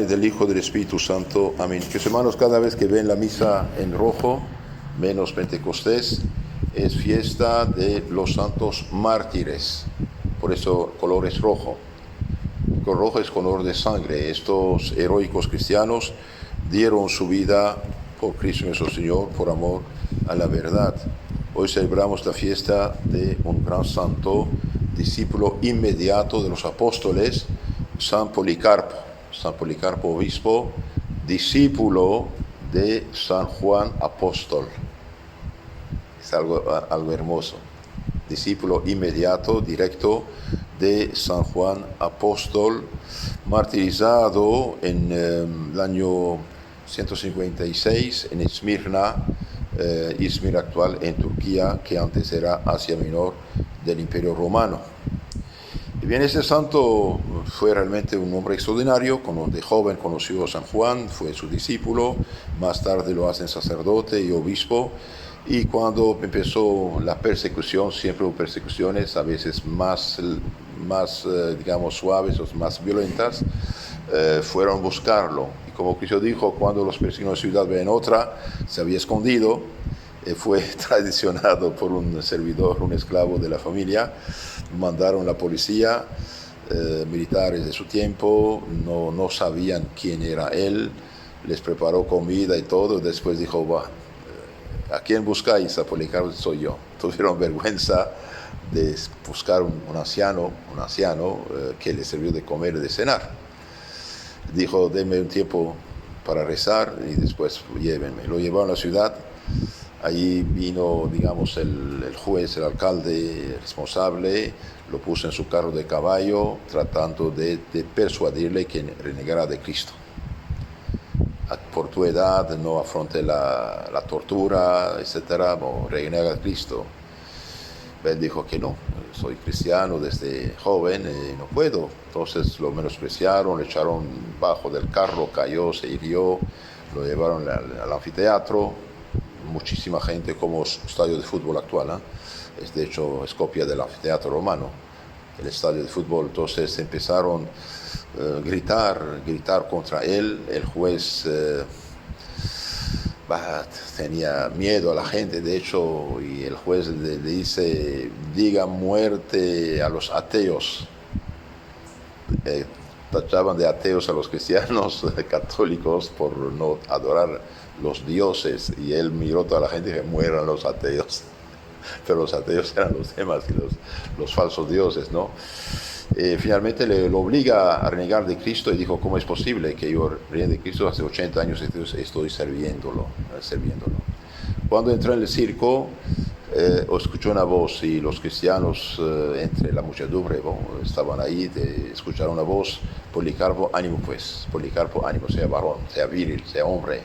Padre, del Hijo, del Espíritu Santo. Amén. Que hermanos, cada vez que ven la misa en rojo, menos Pentecostés, es fiesta de los santos mártires. Por eso el color es rojo. El color rojo es color de sangre. Estos heroicos cristianos dieron su vida por Cristo nuestro Señor, por amor a la verdad. Hoy celebramos la fiesta de un gran santo, discípulo inmediato de los apóstoles, San Policarpo. San Policarpo, obispo, discípulo de San Juan Apóstol. Es algo hermoso. Discípulo inmediato, directo de San Juan Apóstol, martirizado en el año 156 en Esmirna, Izmir actual en Turquía, que antes era Asia Menor del Imperio Romano. Y bien, este santo fue realmente un hombre extraordinario. De joven conoció a San Juan, fue su discípulo, más tarde lo hacen sacerdote y obispo. Y cuando empezó la persecución, siempre hubo persecuciones, a veces más digamos, suaves o más violentas, fueron a buscarlo. Y como Cristo dijo, cuando los persiguen en una ciudad, ven otra, se había escondido, fue traicionado por un servidor, un esclavo de la familia. Mandaron la policía, militares de su tiempo, no sabían quién era él, les preparó comida y todo. Después dijo, ¿a quién buscáis? A Policarpo, soy yo. Tuvieron vergüenza de buscar un anciano que les sirvió de comer y de cenar. Dijo, denme un tiempo para rezar y después llévenme. Lo llevaron a la ciudad. Allí vino, digamos, el juez, el alcalde responsable, lo puso en su carro de caballo, tratando de persuadirle que renegara de Cristo. Por tu edad, no afronte la tortura, etc., o renega de Cristo. Él dijo que no, soy cristiano desde joven y no puedo. Entonces lo menospreciaron, le echaron bajo del carro, cayó, se hirió, lo llevaron al anfiteatro. Muchísima gente, como estadio de fútbol actual, de hecho es copia del anfiteatro romano, el estadio de fútbol. Entonces empezaron a gritar contra él. El juez tenía miedo a la gente, de hecho, y el juez le dice, diga muerte a los ateos. Tachaban de ateos a los cristianos católicos por no adorar los dioses, y él miró a toda la gente y dijo, mueran los ateos. Pero los ateos eran los demás, los falsos dioses, ¿no? Finalmente lo obliga a renegar de Cristo y dijo, ¿cómo es posible que yo renegue de Cristo? Hace 80 años estoy sirviéndolo. Cuando entró en el circo, escuchó una voz, y los cristianos entre la muchedumbre estaban ahí, escucharon una voz, Policarpo, ánimo pues, Policarpo, ánimo, sea varón, sea viril, sea hombre.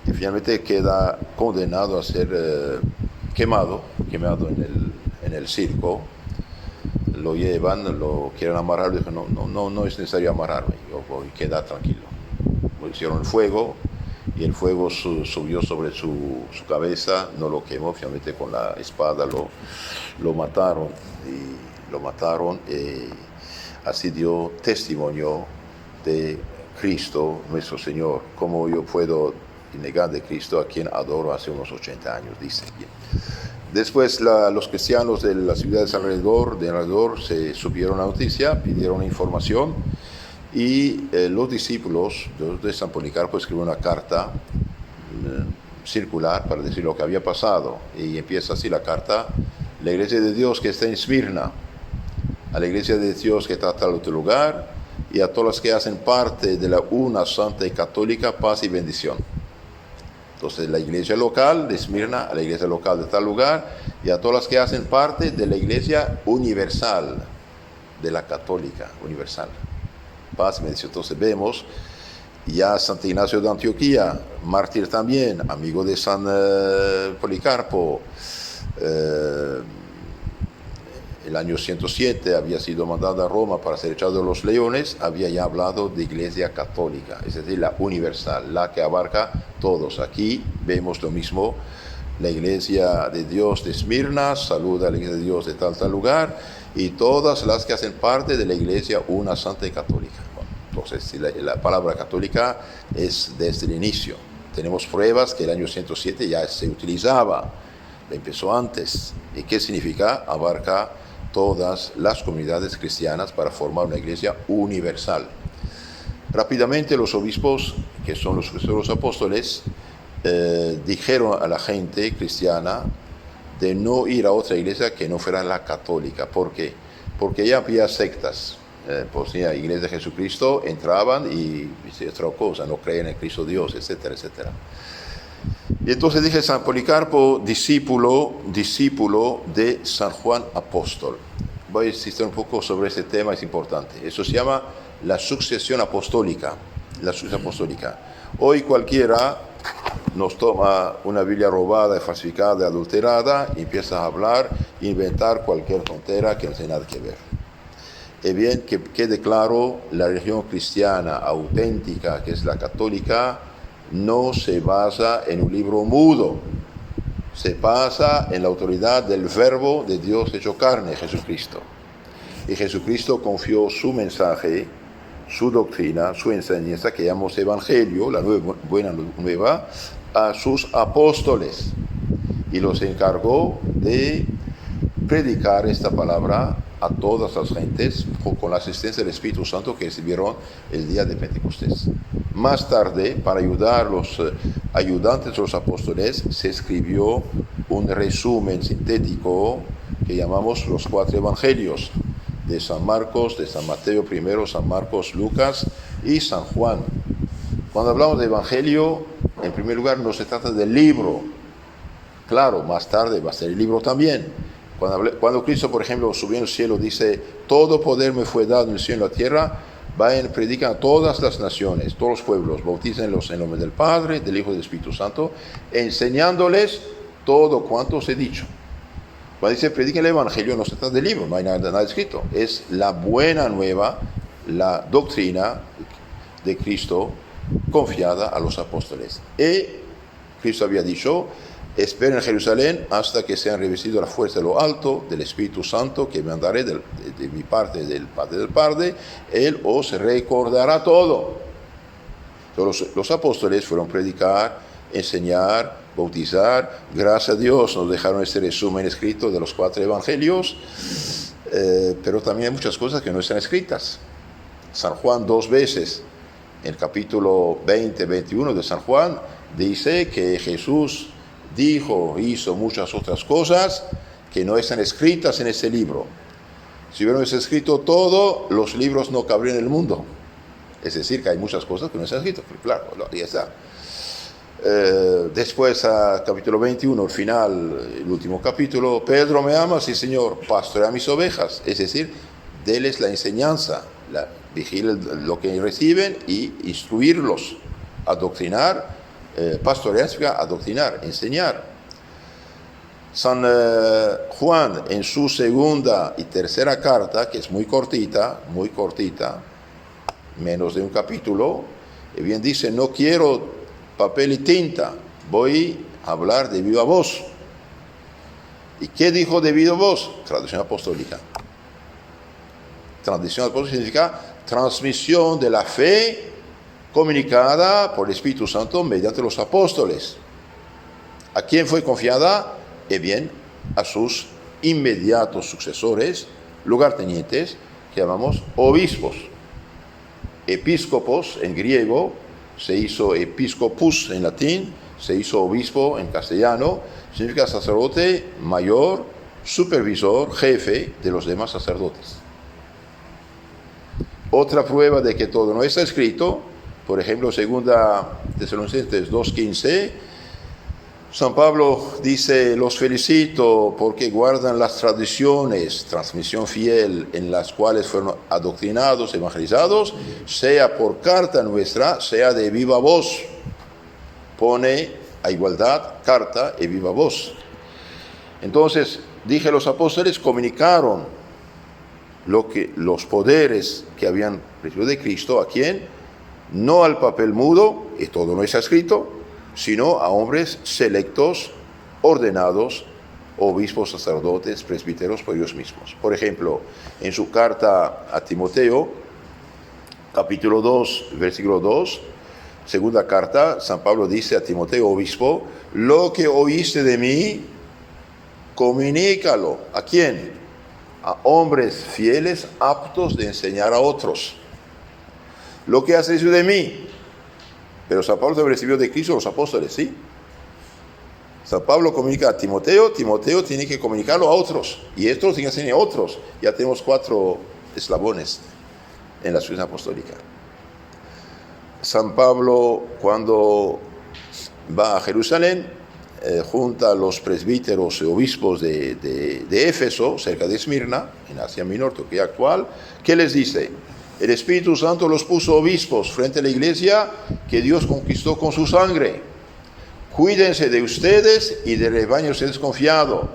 Y finalmente queda condenado a ser quemado en el circo. Lo llevan, lo quieren amarrar, dijo, no es necesario amarrarme, yo voy, queda tranquilo. Lo hicieron fuego, y el fuego subió sobre su cabeza, no lo quemó, finalmente con la espada lo mataron, y así dio testimonio de Cristo nuestro Señor. ¿Cómo yo puedo negar de Cristo a quien adoro hace unos 80 años? Dice. Después los cristianos de las ciudades alrededor se supieron la noticia, pidieron información, y los discípulos de San Policarpo escribieron una carta circular para decir lo que había pasado. Y empieza así la carta: la iglesia de Dios que está en Esmirna, a la iglesia de Dios que está en tal otro lugar, y a todas las que hacen parte de la una santa y católica, paz y bendición. Entonces, la iglesia local de Esmirna, a la iglesia local de tal lugar, y a todas las que hacen parte de la iglesia universal, de la católica universal. Paz y bendición. Entonces vemos ya Santo Ignacio de Antioquía, mártir también, amigo de San Policarpo. El año 107 había sido mandado a Roma para ser echado de los leones, había ya hablado de iglesia católica, es decir, la universal, la que abarca todos. Aquí vemos lo mismo, la iglesia de Dios de Esmirna saluda a la iglesia de Dios de tal lugar, y todas las que hacen parte de la iglesia una santa y católica. Bueno, Entonces, si la palabra católica es desde el inicio. Tenemos pruebas que el año 107 ya se utilizaba, empezó antes. ¿Y qué significa? Abarca todas las comunidades cristianas para formar una iglesia universal. Rápidamente los obispos, que son los sucesores apóstoles, dijeron a la gente cristiana de no ir a otra iglesia que no fuera la católica. ¿Por qué? Porque ya había sectas. Pues la iglesia de Jesucristo entraban y otra cosa, no creían en Cristo Dios, etcétera, etcétera. Y entonces dije, San Policarpo, discípulo de San Juan Apóstol. Voy a insistir un poco sobre este tema, es importante. Eso se llama la sucesión apostólica. La sucesión apostólica. Hoy cualquiera nos toma una Biblia robada, falsificada, adulterada, y empieza a hablar, inventar cualquier tontera que no tiene nada que ver. Es bien que quede claro, la religión cristiana auténtica, que es la católica, no se basa en un libro mudo, se basa en la autoridad del Verbo de Dios hecho carne, Jesucristo. Y Jesucristo confió su mensaje, su doctrina, su enseñanza, que llamamos Evangelio, la buena nueva, a sus apóstoles. Y los encargó de predicar esta palabra a todas las gentes con la asistencia del Espíritu Santo que recibieron el día de Pentecostés. Más tarde, para ayudar a los ayudantes de los apóstoles, se escribió un resumen sintético que llamamos los 4 evangelios, de San Marcos, de San Mateo primero, San Marcos, Lucas y San Juan. Cuando hablamos de evangelio, en primer lugar no se trata del libro. Claro, más tarde va a ser el libro también. Cuando Cristo, por ejemplo, subió al cielo, dice, todo poder me fue dado en el cielo y en la tierra, vayan, predican a todas las naciones, todos los pueblos, bautícenlos en nombre del Padre, del Hijo y del Espíritu Santo, enseñándoles todo cuanto os he dicho. Cuando dice, prediquen el Evangelio, no se trata del libro, no hay nada escrito, es la buena nueva, la doctrina de Cristo confiada a los apóstoles. Y Cristo había dicho, esperen en Jerusalén hasta que sean revestidos la fuerza de lo alto, del Espíritu Santo, que mandaré de mi parte, del Padre, Él os recordará todo. Entonces, los apóstoles fueron predicar, enseñar, bautizar. Gracias a Dios nos dejaron este resumen escrito de los 4 evangelios, pero también hay muchas cosas que no están escritas. San Juan 2 veces, en el capítulo 20-21 de San Juan, dice que Jesús hizo muchas otras cosas que no están escritas en ese libro. Si hubiéramos escrito todo, los libros no cabrían en el mundo. Es decir, que hay muchas cosas que no están escritas. Pero claro, ya está. Después, a capítulo 21, el final, el último capítulo, Pedro, ¿me amas? Sí, Señor, pastorea mis ovejas. Es decir, déles la enseñanza, vigilen lo que reciben y instruirlos, adoctrinar. Pastorear significa adoctrinar, enseñar. San Juan, en su segunda y tercera carta, que es muy cortita, menos de un capítulo, bien dice, no quiero papel y tinta, voy a hablar de viva voz. ¿Y qué dijo de viva voz? Tradición apostólica. Tradición apostólica significa transmisión de la fe comunicada por el Espíritu Santo mediante los apóstoles. ¿A quién fue confiada? Bien, a sus inmediatos sucesores, lugartenientes, que llamamos obispos. Episcopos en griego, se hizo episcopus en latín, se hizo obispo en castellano, significa sacerdote mayor, supervisor, jefe de los demás sacerdotes. Otra prueba de que todo no está escrito, por ejemplo, 2 Tesalonicenses 2:15, San Pablo dice, los felicito porque guardan las tradiciones, transmisión fiel, en las cuales fueron adoctrinados, evangelizados, sea por carta nuestra, sea de viva voz. Pone a igualdad carta y viva voz. Entonces, dije, los apóstoles comunicaron los poderes que habían recibido de Cristo, ¿a quién? No al papel mudo, y todo no está escrito, sino a hombres selectos, ordenados, obispos, sacerdotes, presbíteros por ellos mismos. Por ejemplo, en su carta a Timoteo, capítulo 2, versículo 2, segunda carta, San Pablo dice a Timoteo, obispo, lo que oíste de mí, comunícalo. ¿A quién? A hombres fieles, aptos de enseñar a otros. Lo que has recibido de mí. Pero San Pablo se recibió de Cristo los apóstoles, ¿sí? San Pablo comunica a Timoteo, Timoteo tiene que comunicarlo a otros, y estos tienen que enseñar a otros. Ya tenemos 4 eslabones en la sucesión apostólica. San Pablo, cuando va a Jerusalén, junta a los presbíteros y obispos de Éfeso, cerca de Esmirna, en Asia Menor, Turquía actual. ¿Qué les dice? El Espíritu Santo los puso obispos frente a la iglesia que Dios conquistó con su sangre. Cuídense de ustedes y del rebaño desconfiado,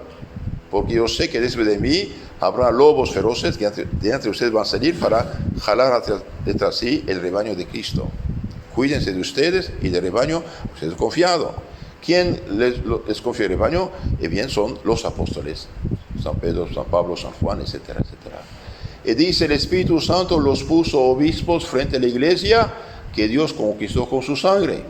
porque yo sé que después de mí habrá lobos feroces que de entre ustedes van a salir para jalar detrás sí el rebaño de Cristo. Cuídense de ustedes y del rebaño desconfiado. ¿Quién les confía el rebaño? Bien, son los apóstoles, San Pedro, San Pablo, San Juan, etcétera, etcétera. Y dice, el Espíritu Santo los puso obispos frente a la iglesia que Dios conquistó con su sangre.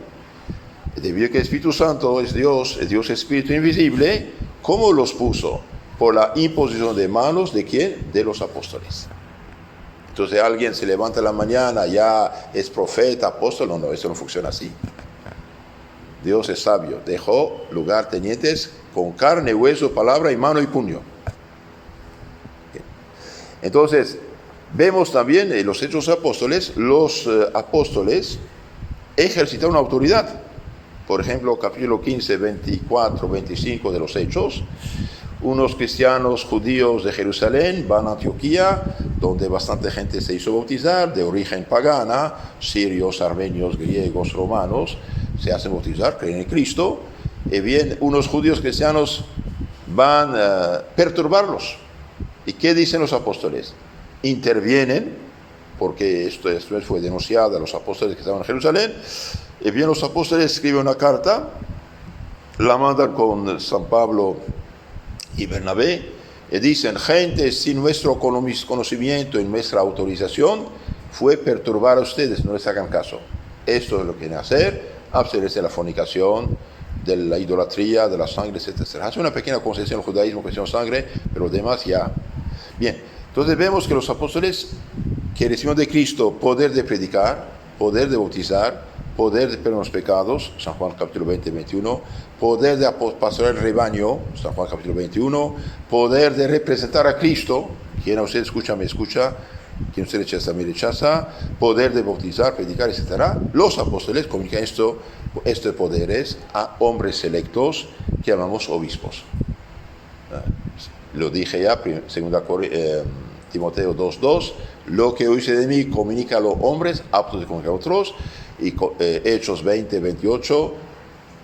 Debido a que el Espíritu Santo es Dios Espíritu invisible, ¿cómo los puso? Por la imposición de manos, ¿de quién? De los apóstoles. Entonces alguien se levanta en la mañana, ya es profeta, apóstol, no, eso no funciona así. Dios es sabio, dejó lugartenientes con carne, hueso, palabra y mano y puño. Entonces, vemos también en los Hechos Apóstoles, los apóstoles ejercitaron autoridad. Por ejemplo, capítulo 15, 24, 25 de los Hechos, unos cristianos judíos de Jerusalén van a Antioquía, donde bastante gente se hizo bautizar, de origen pagana, sirios, armenios, griegos, romanos, se hacen bautizar, creen en Cristo, y bien, unos judíos cristianos van a perturbarlos. ¿Y qué dicen los apóstoles? Intervienen, porque esto después fue denunciado a los apóstoles que estaban en Jerusalén, y bien los apóstoles escriben una carta, la mandan con San Pablo y Bernabé, y dicen, gente sin nuestro conocimiento y nuestra autorización, fue perturbar a ustedes, no les hagan caso. Esto es lo que quieren hacer, abstenerse de la fornicación, de la idolatría, de la sangre, etc. Hace una pequeña concesión al judaísmo, cuestión sangre, pero demás ya. Bien, entonces vemos que los apóstoles que recibieron de Cristo poder de predicar, poder de bautizar, poder de perdonar los pecados, San Juan capítulo 20, 21, poder de pastorear el rebaño, San Juan capítulo 21, poder de representar a Cristo, quien a usted escucha, me escucha, quien usted rechaza, me rechaza, poder de bautizar, predicar, etc. Los apóstoles comunican estos poderes a hombres selectos que llamamos obispos. Lo dije ya, 2 Timoteo 2:2, lo que oíste de mí, comunica a los hombres aptos de comunicar a otros. Y Hechos 20:28,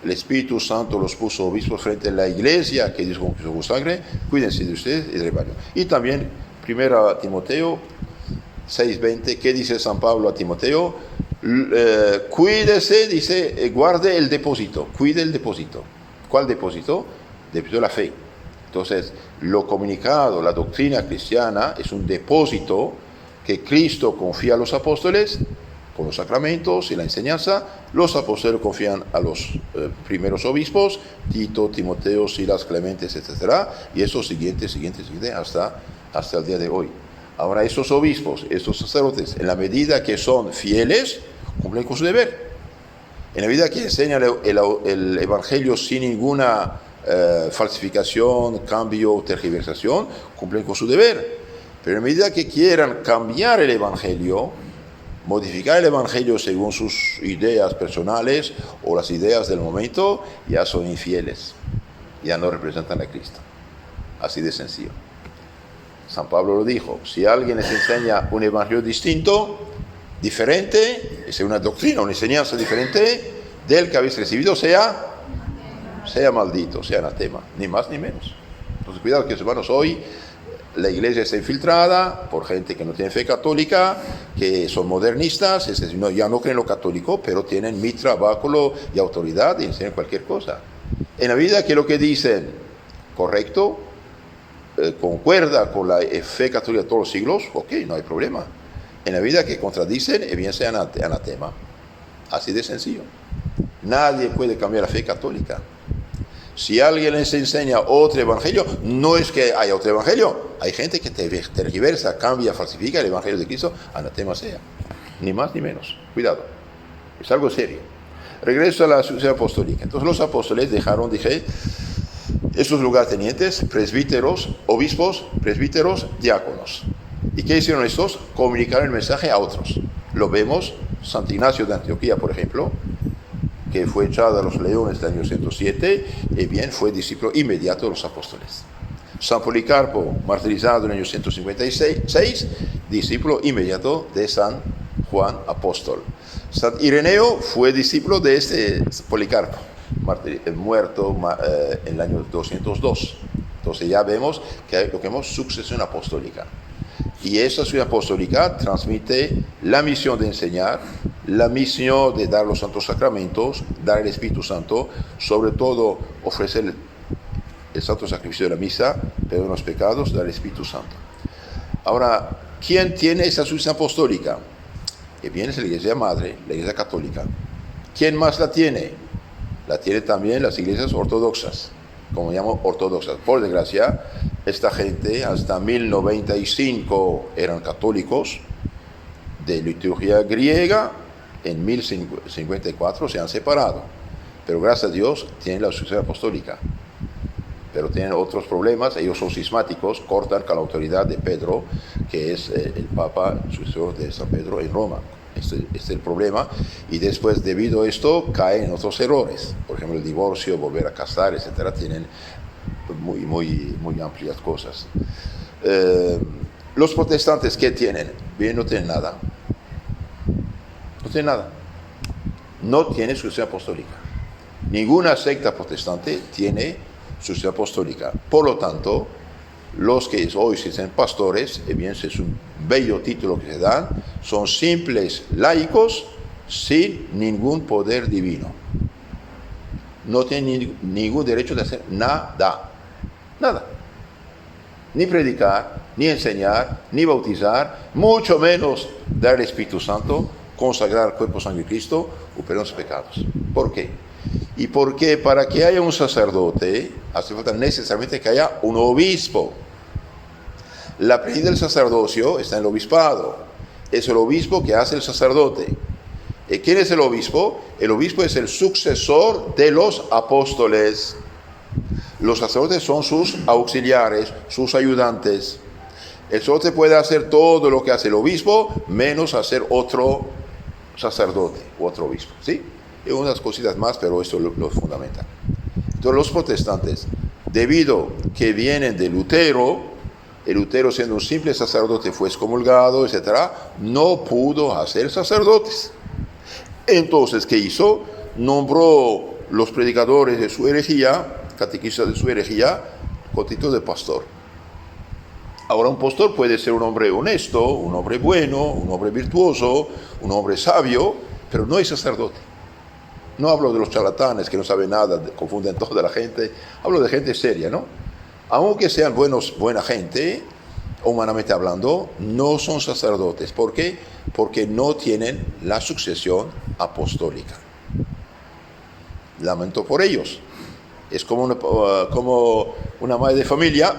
el Espíritu Santo los puso obispos frente a la iglesia que Dios conquistó con sangre, cuídense de ustedes y del rebaño. Y también 1 Timoteo 6:20, ¿qué dice San Pablo a Timoteo? Cuídese, dice, guarde el depósito, cuide el depósito. ¿Cuál depósito? Depósito de la fe. Entonces, lo comunicado, la doctrina cristiana es un depósito que Cristo confía a los apóstoles con los sacramentos y la enseñanza. Los apóstoles confían a los primeros obispos, Tito, Timoteo, Silas, Clementes, etc. Y eso siguiente, hasta el día de hoy. Ahora, esos obispos, estos sacerdotes, en la medida que son fieles, cumplen con su deber. En la medida que enseñan el Evangelio sin ninguna falsificación, cambio, tergiversación, cumplen con su deber. Pero en medida que quieran cambiar el Evangelio, modificar el Evangelio según sus ideas personales o las ideas del momento, ya son infieles, ya no representan a Cristo. Así de sencillo. San Pablo lo dijo, si alguien les enseña un Evangelio distinto, diferente, es una doctrina, una enseñanza diferente del que habéis recibido, sea maldito, sea anatema, ni más ni menos. Entonces cuidado que, hermanos, hoy la iglesia está infiltrada por gente que no tiene fe católica, que son modernistas, es decir, ya no creen lo católico, pero tienen mitra, báculo y autoridad y enseñan cualquier cosa. En la vida que lo que dicen, correcto, concuerda con la fe católica de todos los siglos, ok, no hay problema. En la vida que contradicen, bien sea anatema. Así de sencillo. Nadie puede cambiar la fe católica. Si alguien les enseña otro evangelio, no es que haya otro evangelio. Hay gente que tergiversa, cambia, falsifica el evangelio de Cristo, anatema sea. Ni más ni menos. Cuidado. Es algo serio. Regreso a la sucesión apostólica. Entonces los apóstoles dejaron, dije, estos lugartenientes, presbíteros, obispos, presbíteros, diáconos. ¿Y qué hicieron estos? Comunicaron el mensaje a otros. Lo vemos, Santo Ignacio de Antioquía, por ejemplo, que fue echado a los leones del año 107, bien fue discípulo inmediato de los apóstoles. San Policarpo, martirizado en el año 156, discípulo inmediato de San Juan Apóstol. San Ireneo fue discípulo de este Policarpo, muerto en el año 202. Entonces ya vemos que hay lo que llamamos sucesión apostólica. Y esa sucesión apostólica transmite la misión de enseñar, la misión de dar los santos sacramentos, dar el Espíritu Santo, sobre todo ofrecer el santo sacrificio de la misa, perdón de los pecados, dar el Espíritu Santo. Ahora, ¿quién tiene esa sucesión apostólica? Bien, es la Iglesia Madre, la Iglesia Católica. ¿Quién más la tiene? La tienen también las iglesias ortodoxas, como llamo ortodoxas. Por desgracia, esta gente hasta 1095 eran católicos, de liturgia griega, en 1054 se han separado. Pero gracias a Dios tienen la sucesión apostólica. Pero tienen otros problemas, ellos son cismáticos, cortan con la autoridad de Pedro, que es el Papa sucesor de San Pedro en Roma. Este es el problema, y después debido a esto caen en otros errores, por ejemplo el divorcio, volver a casar, etcétera, tienen muy amplias cosas. Los protestantes, ¿qué tienen? Bien, no tienen nada. No tienen nada. No tiene sucesión apostólica. Ninguna secta protestante tiene sucesión apostólica. Por lo tanto, los que hoy se dicen pastores, bien, es un bello título que se dan, son simples laicos sin ningún poder divino. No tienen ningún derecho de hacer nada. Nada. Ni predicar, ni enseñar, ni bautizar, mucho menos dar el Espíritu Santo, consagrar el cuerpo, sangre de Cristo o perdón de los pecados. ¿Por qué? Y porque para que haya un sacerdote, hace falta necesariamente que haya un obispo. La presidencia del sacerdocio está en el obispado. Es el obispo que hace el sacerdote. ¿Y quién es el obispo? El obispo es el sucesor de los apóstoles. Los sacerdotes son sus auxiliares, sus ayudantes. El sacerdote puede hacer todo lo que hace el obispo, menos hacer otro sacerdote u otro obispo, ¿sí? Y unas cositas más, pero esto lo fundamental. Entonces los protestantes, debido que vienen de Lutero, el Lutero siendo un simple sacerdote fue excomulgado, etc., no pudo hacer sacerdotes. Entonces, ¿qué hizo? Nombró los predicadores de su herejía, catequistas de su herejía, con título de pastor. Ahora, un pastor puede ser un hombre honesto, un hombre bueno, un hombre virtuoso, un hombre sabio, pero no es sacerdote. No hablo de los charlatanes que no saben nada, confunden toda la gente. Hablo de gente seria, ¿no? Aunque sean buena gente, humanamente hablando, no son sacerdotes. ¿Por qué? Porque no tienen la sucesión apostólica. Lamento por ellos. Es como una madre de familia,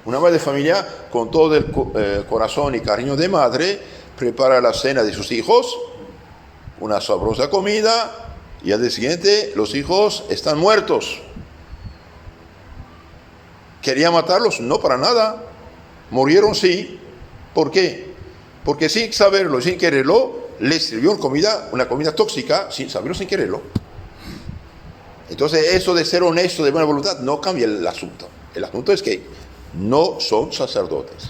una madre de familia con todo el corazón y cariño de madre, prepara la cena de sus hijos, una sabrosa comida, y al día siguiente los hijos están muertos. ¿Quería matarlos? No, para nada. Murieron, sí. ¿Por qué? Porque sin saberlo y sin quererlo, les sirvió una comida tóxica, sin saberlo, sin quererlo. Entonces, eso de ser honesto, de buena voluntad, no cambia el asunto. El asunto es que no son sacerdotes.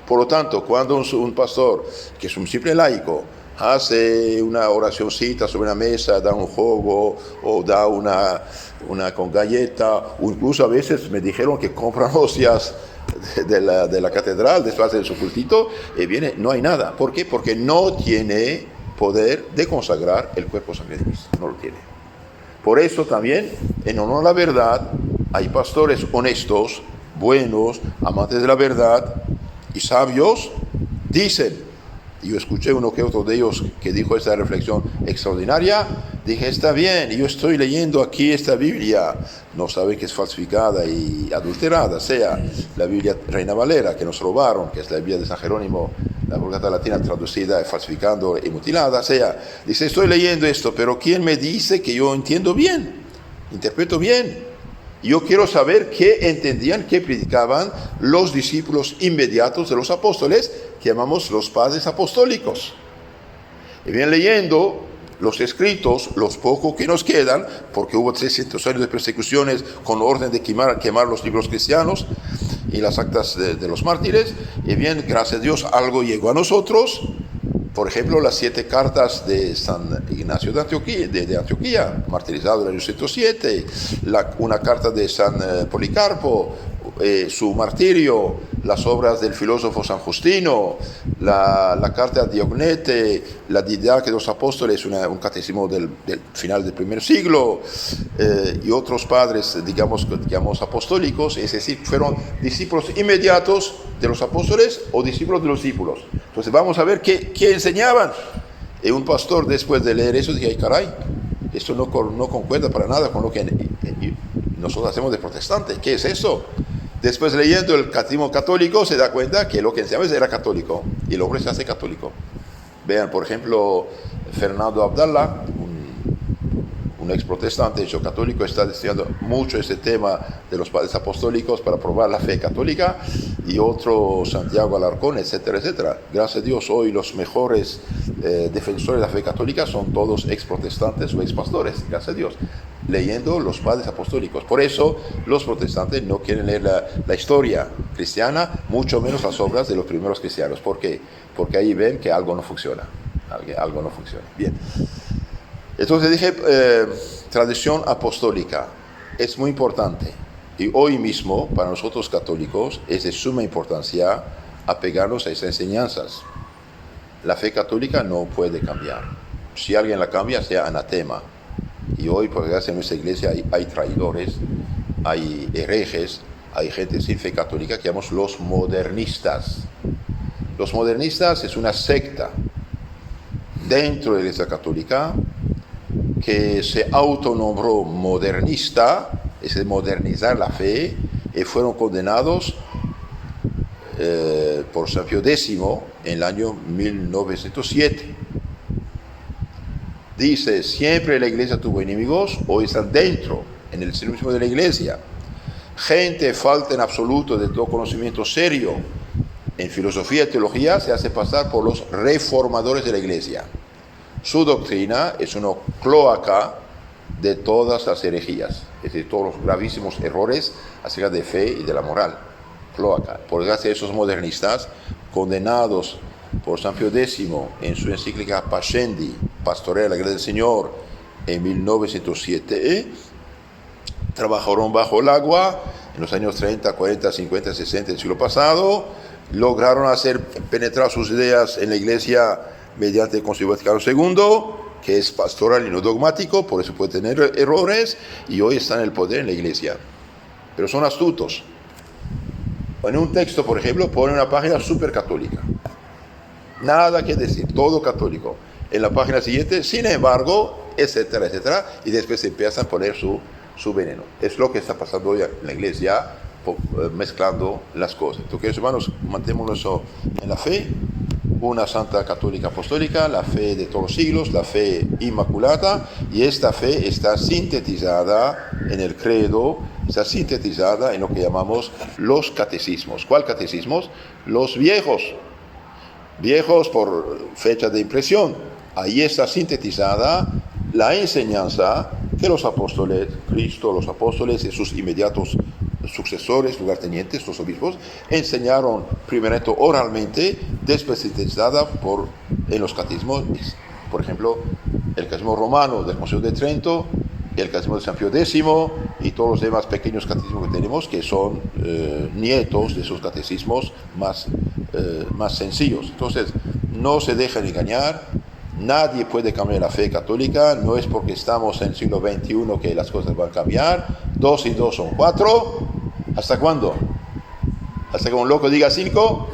Por lo tanto, cuando un pastor, que es un simple laico, hace una oracioncita sobre una mesa, da un jugo o da una con galleta, o incluso a veces me dijeron que compran hostias de la catedral después de su cultito, no hay nada. ¿Por qué? Porque no tiene poder de consagrar el cuerpo sangre de Cristo. No lo tiene. Por eso también, en honor a la verdad, hay pastores honestos, buenos, amantes de la verdad y sabios, dicen: Y yo escuché uno que otro de ellos que dijo esta reflexión extraordinaria. Dije, está bien, yo estoy leyendo aquí esta Biblia. No saben que es falsificada y adulterada, sea la Biblia Reina Valera, que nos robaron, que es la Biblia de San Jerónimo, la Vulgata Latina traducida, falsificando y mutilada, sea. Dice, estoy leyendo esto, pero ¿quién me dice que yo entiendo bien? Interpreto bien. Yo quiero saber qué entendían, qué predicaban los discípulos inmediatos de los apóstoles, que llamamos los padres apostólicos. Y bien leyendo los escritos, los pocos que nos quedan, porque hubo 300 años de persecuciones con orden de quemar los libros cristianos y las actas de los mártires, y bien, gracias a Dios, algo llegó a nosotros. Por ejemplo, las 7 cartas de San Ignacio de Antioquía, martirizado en el año 107, una carta de San Policarpo, su martirio, las obras del filósofo San Justino, la carta de Diognete, la Didache de los Apóstoles, un catecismo del final del primer siglo, y otros padres, digamos apostólicos, es decir, fueron discípulos inmediatos de los apóstoles o discípulos de los discípulos. Entonces vamos a ver qué enseñaban. Y un pastor, después de leer eso, dije, ay caray, esto no concuerda para nada con lo que nosotros hacemos de protestantes. ¿Qué es eso? Después, leyendo el catecismo católico, se da cuenta que lo que enseñaba era católico, y el hombre se hace católico. Vean, por ejemplo, Fernando Abdallah, un ex protestante hecho católico, está estudiando mucho este tema de los padres apostólicos para probar la fe católica, y otro, Santiago Alarcón, etcétera, etcétera. Gracias a Dios, hoy los mejores defensores de la fe católica son todos ex protestantes o ex pastores, gracias a Dios, leyendo los padres apostólicos. Por eso los protestantes no quieren leer la historia cristiana, mucho menos las obras de los primeros cristianos. ¿Por qué? Porque ahí ven que algo no funciona. Algo no funciona. Bien. Entonces dije, tradición apostólica es muy importante. Y hoy mismo, para nosotros católicos, es de suma importancia apegarnos a esas enseñanzas. La fe católica no puede cambiar. Si alguien la cambia, sea anatema. Y hoy, por desgracia, en nuestra iglesia hay traidores, hay herejes, hay gente sin fe católica que llamamos los modernistas. Los modernistas es una secta dentro de la iglesia católica que se autonombró modernista, es de modernizar la fe, y fueron condenados por San Pío X en el año 1907. Dice, siempre la iglesia tuvo enemigos, hoy están dentro, en el seno mismo de la iglesia. Gente falta en absoluto de todo conocimiento serio en filosofía y teología, se hace pasar por los reformadores de la iglesia. Su doctrina es una cloaca de todas las herejías, es decir, todos los gravísimos errores acerca de fe y de la moral. Cloaca. Por gracia de esos modernistas, condenados por San Pío X en su encíclica Pascendi, Pastorea de la Gracia del Señor, en 1907, trabajaron bajo el agua en los años 30, 40, 50, 60 del siglo pasado, lograron hacer penetrar sus ideas en la iglesia mediante el Concilio Vaticano II, que es pastoral y no dogmático, por eso puede tener errores, y hoy están en el poder en la iglesia. Pero son astutos. En un texto, por ejemplo, ponen una página súper católica. Nada que decir, todo católico. En la página siguiente, sin embargo, etcétera, etcétera, y después empiezan a poner su veneno. Es lo que está pasando hoy en la iglesia, mezclando las cosas. Entonces, hermanos, mantémonos en la fe, una santa católica apostólica, la fe de todos los siglos, la fe inmaculada, y esta fe está sintetizada en el credo, está sintetizada en lo que llamamos los catecismos. ¿Cuál catecismos? Los viejos por fecha de impresión. Ahí está sintetizada la enseñanza que los apóstoles, Cristo, los apóstoles y sus inmediatos sucesores, lugartenientes, los obispos, enseñaron primero oralmente, después sintetizada en los catecismos. Por ejemplo, el catecismo romano del Concilio de Trento, el catecismo de San Pío X y todos los demás pequeños catecismos que tenemos, que son nietos de esos catecismos más sencillos. Entonces, no se dejen engañar. Nadie puede cambiar la fe católica. No es porque estamos en el siglo XXI que las cosas van a cambiar. 2 y 2 son 4. ¿Hasta cuándo? ¿Hasta que un loco diga 5?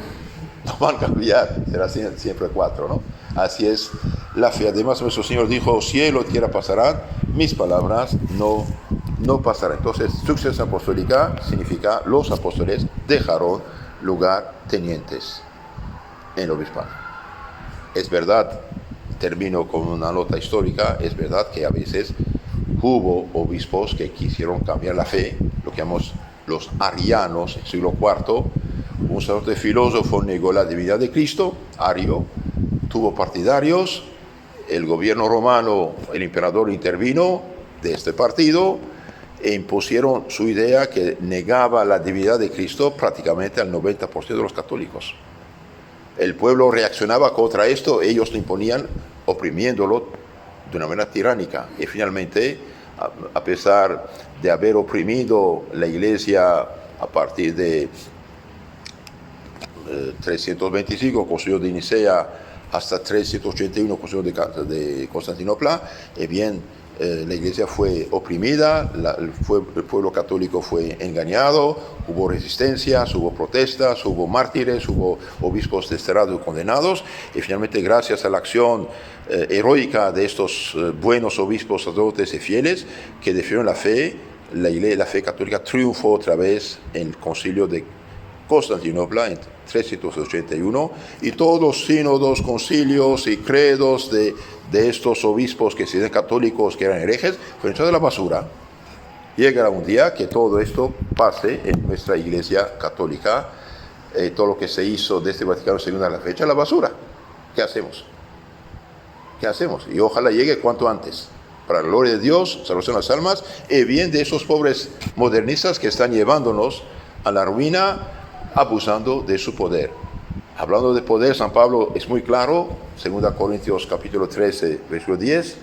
no van a cambiar, será siempre 4, ¿no? Así es la fe. Además, nuestro Señor dijo, cielo y tierra pasarán, mis palabras no pasarán. Entonces, sucesión apostólica significa los apóstoles dejaron lugar tenientes en el obispado. Es verdad, termino con una nota histórica, es verdad que a veces hubo obispos que quisieron cambiar la fe, lo que llamamos los arianos, en el siglo IV. Un sacerdote filósofo negó la divinidad de Cristo, Ario, tuvo partidarios, el gobierno romano, el emperador intervino de este partido e impusieron su idea que negaba la divinidad de Cristo prácticamente al 90% de los católicos. El pueblo reaccionaba contra esto, ellos lo imponían oprimiéndolo de una manera tiránica. Y finalmente, a pesar de haber oprimido la Iglesia a partir de 325, Concilio de Nicea, hasta 381, Concilio de Constantinopla, la Iglesia fue oprimida, el pueblo católico fue engañado, hubo resistencias, hubo protestas, hubo mártires, hubo obispos desterrados y condenados, y finalmente, gracias a la acción heroica de estos buenos obispos, sacerdotes y fieles que defendieron la fe, la fe católica triunfó otra vez en el Concilio de Constantinopla en 381, y todos los sínodos, concilios y credos de estos obispos que se dicen católicos, que eran herejes, fueron echados a la basura. Llegará un día que todo esto pase en nuestra Iglesia católica, todo lo que se hizo desde Vaticano II a la fecha, a la basura. ¿Qué hacemos? ¿Qué hacemos? Y ojalá llegue cuanto antes, para la gloria de Dios, salvación de las almas, y bien de esos pobres modernistas que están llevándonos a la ruina, abusando de su poder. Hablando de poder, San Pablo es muy claro, 2 Corintios capítulo 13, versículo 10,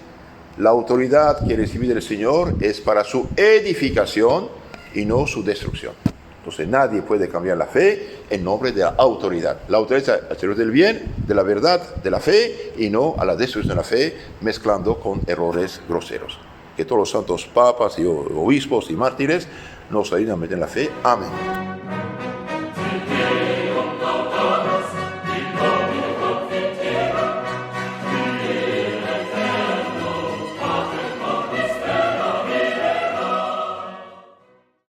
la autoridad que recibe del Señor es para su edificación y no su destrucción. Entonces nadie puede cambiar la fe en nombre de la autoridad. La autoridad es al servicio del bien, de la verdad, de la fe, y no a la destrucción de la fe, mezclando con errores groseros. Que todos los santos papas y obispos y mártires nos ayuden a meter en la fe. Amén.